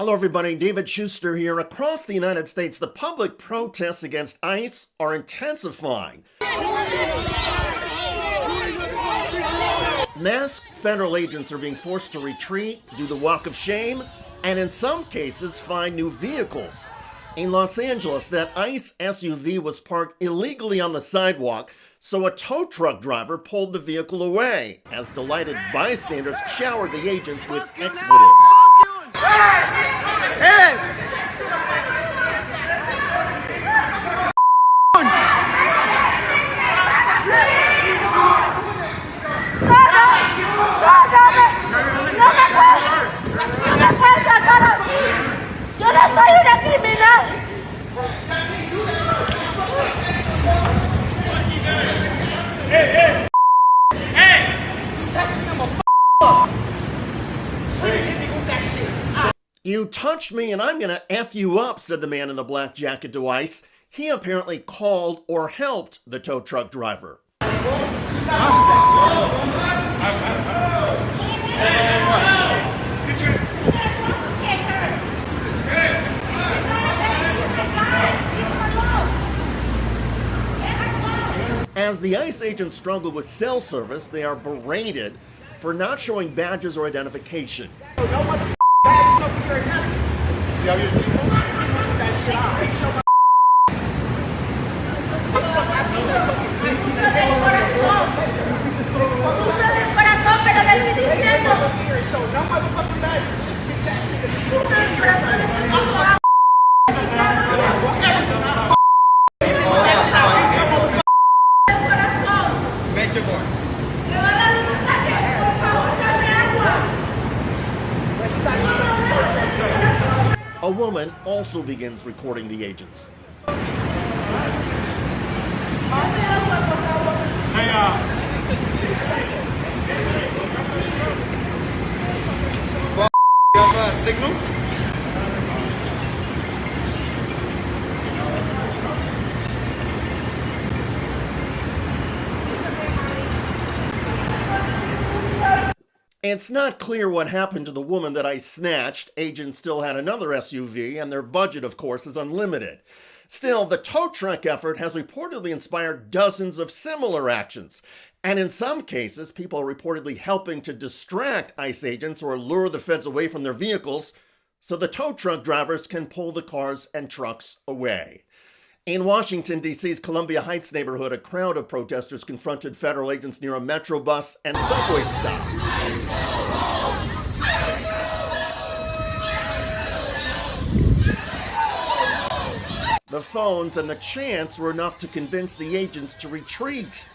Hello everybody, David Shuster here. Across the United States, the public protests against ICE are intensifying. Masked federal agents are being forced to retreat, do the walk of shame, and in some cases find new vehicles. In Los Angeles, that ICE SUV was parked illegally on the sidewalk, so a tow truck driver pulled the vehicle away as delighted bystanders showered the agents with expletives. Yo no soy una criminal. You touched me and I'm gonna F you up, said the man in the black jacket to ICE. He apparently called or helped the tow truck driver. As the ICE agents struggle with cell service, they are berated for not showing badges or identification. A woman also begins recording the agents. Signal? It's not clear what happened to the woman that I snatched. Agents still had another SUV, and their budget, of course, is unlimited. Still, the tow truck effort has reportedly inspired dozens of similar actions. And in some cases, people are reportedly helping to distract ICE agents or lure the feds away from their vehicles so the tow truck drivers can pull the cars and trucks away. In Washington, D.C.'s Columbia Heights neighborhood, a crowd of protesters confronted federal agents near a metro bus and subway stop. The phones and the chants were enough to convince the agents to retreat.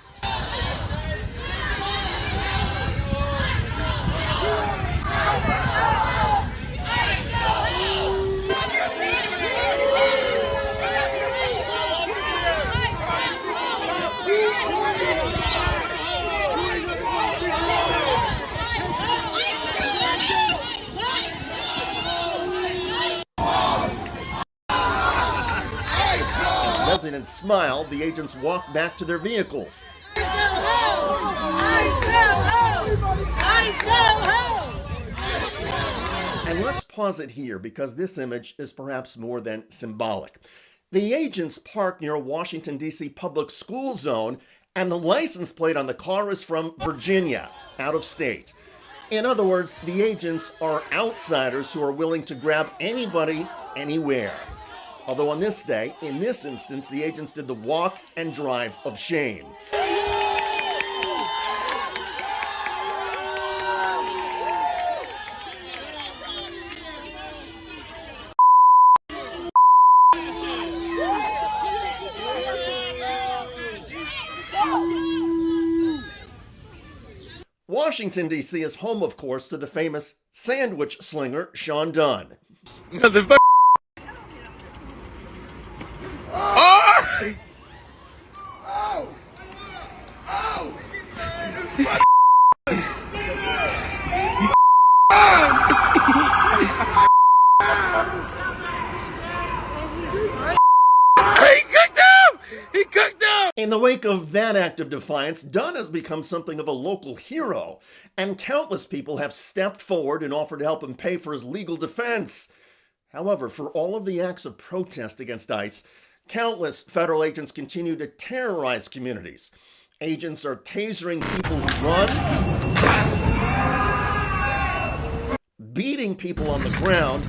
Residents smiled, the agents walked back to their vehicles. And let's pause it here because this image is perhaps more than symbolic. The agents parked near a Washington, D.C. public school zone, and the license plate on the car is from Virginia, out of state. In other words, the agents are outsiders who are willing to grab anybody, anywhere. Although on this day, in this instance, the agents did the walk and drive of shame. Washington, D.C. is home, of course, to the famous sandwich slinger, Sean Dunn. Motherfucker. Oh! Oh! Oh! He cooked him! He cooked him! In the wake of that act of defiance, Dunn has become something of a local hero, and countless people have stepped forward and offered to help him pay for his legal defense. However, for all of the acts of protest against ICE, countless federal agents continue to terrorize communities. Agents are tasering people who run, beating people on the ground,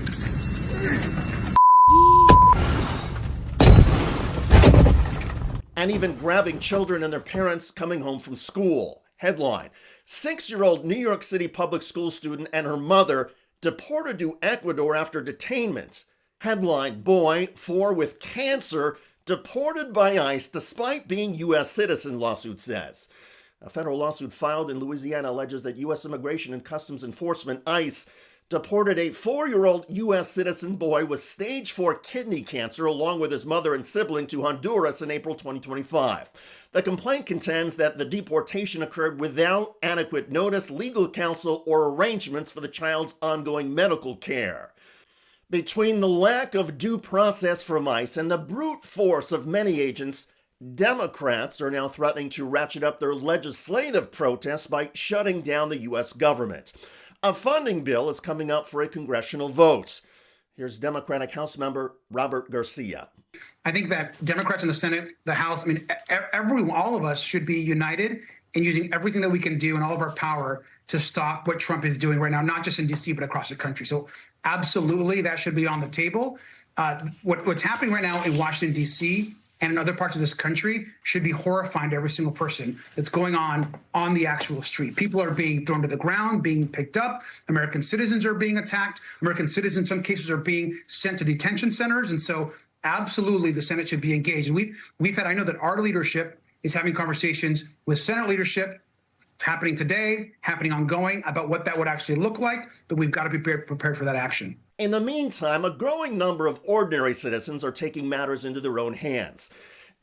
and even grabbing children and their parents coming home from school. Headline: 6-year-old New York City public school student and her mother deported to Ecuador after detainment. Headline: boy, 4 with cancer, deported by ICE despite being U.S. citizen, lawsuit says. A federal lawsuit filed in Louisiana alleges that U.S. Immigration and Customs Enforcement, ICE, deported a 4-year-old U.S. citizen boy with stage 4 kidney cancer along with his mother and sibling to Honduras in April 2025. The complaint contends that the deportation occurred without adequate notice, legal counsel, or arrangements for the child's ongoing medical care. Between the lack of due process from ICE and the brute force of many agents, Democrats are now threatening to ratchet up their legislative protests by shutting down the U.S. government. A funding bill is coming up for a congressional vote. Here's Democratic House member Robert Garcia. I think that Democrats in the Senate, the House, all of us should be united in using everything that we can do and all of our power to stop what Trump is doing right now, not just in D.C., but across the country. So absolutely, that should be on the table. What's happening right now in Washington, D.C., and in other parts of this country should be horrifying to every single person that's going on the actual street. People are being thrown to the ground, being picked up. American citizens are being attacked. American citizens, in some cases, are being sent to detention centers. And so absolutely, the Senate should be engaged. And I know that our leadership is having conversations with Senate leadership. It's happening today, happening ongoing, about what that would actually look like. But we've got to be prepared for that action. In the meantime, a growing number of ordinary citizens are taking matters into their own hands.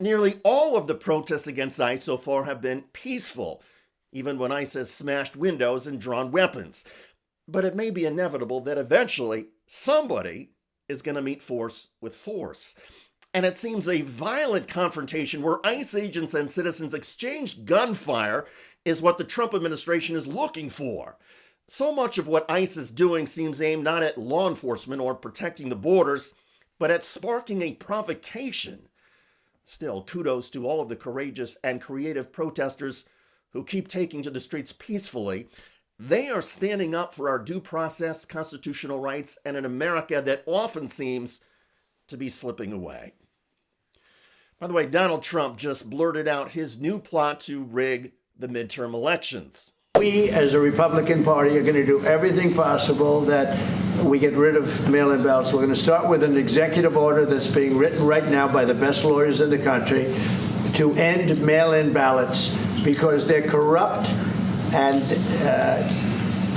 Nearly all of the protests against ICE so far have been peaceful, even when ICE has smashed windows and drawn weapons. But it may be inevitable that eventually somebody is going to meet force with force. And it seems a violent confrontation where ICE agents and citizens exchange gunfire is what the Trump administration is looking for. So much of what ICE is doing seems aimed not at law enforcement or protecting the borders, but at sparking a provocation. Still, kudos to all of the courageous and creative protesters who keep taking to the streets peacefully. They are standing up for our due process, constitutional rights, and an America that often seems to be slipping away. By the way, Donald Trump just blurted out his new plot to rig the midterm elections. We, as a Republican Party, are going to do everything possible that we get rid of mail-in ballots. We're going to start with an executive order that's being written right now by the best lawyers in the country to end mail-in ballots because they're corrupt. And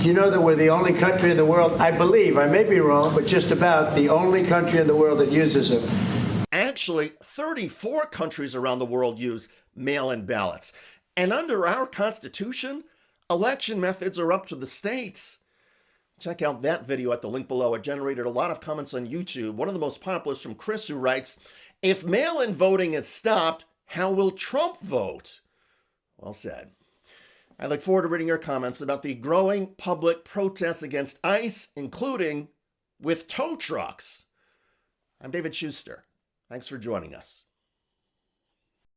do you know that we're the only country in the world, I believe, I may be wrong, but just about the only country in the world that uses them. Actually, 34 countries around the world use mail-in ballots. And under our Constitution, election methods are up to the states. Check out that video at the link below. It generated a lot of comments on YouTube. One of the most popular is from Chris, who writes, "If mail-in voting is stopped, how will Trump vote?" Well said. I look forward to reading your comments about the growing public protests against ICE, including with tow trucks. I'm David Shuster. Thanks for joining us.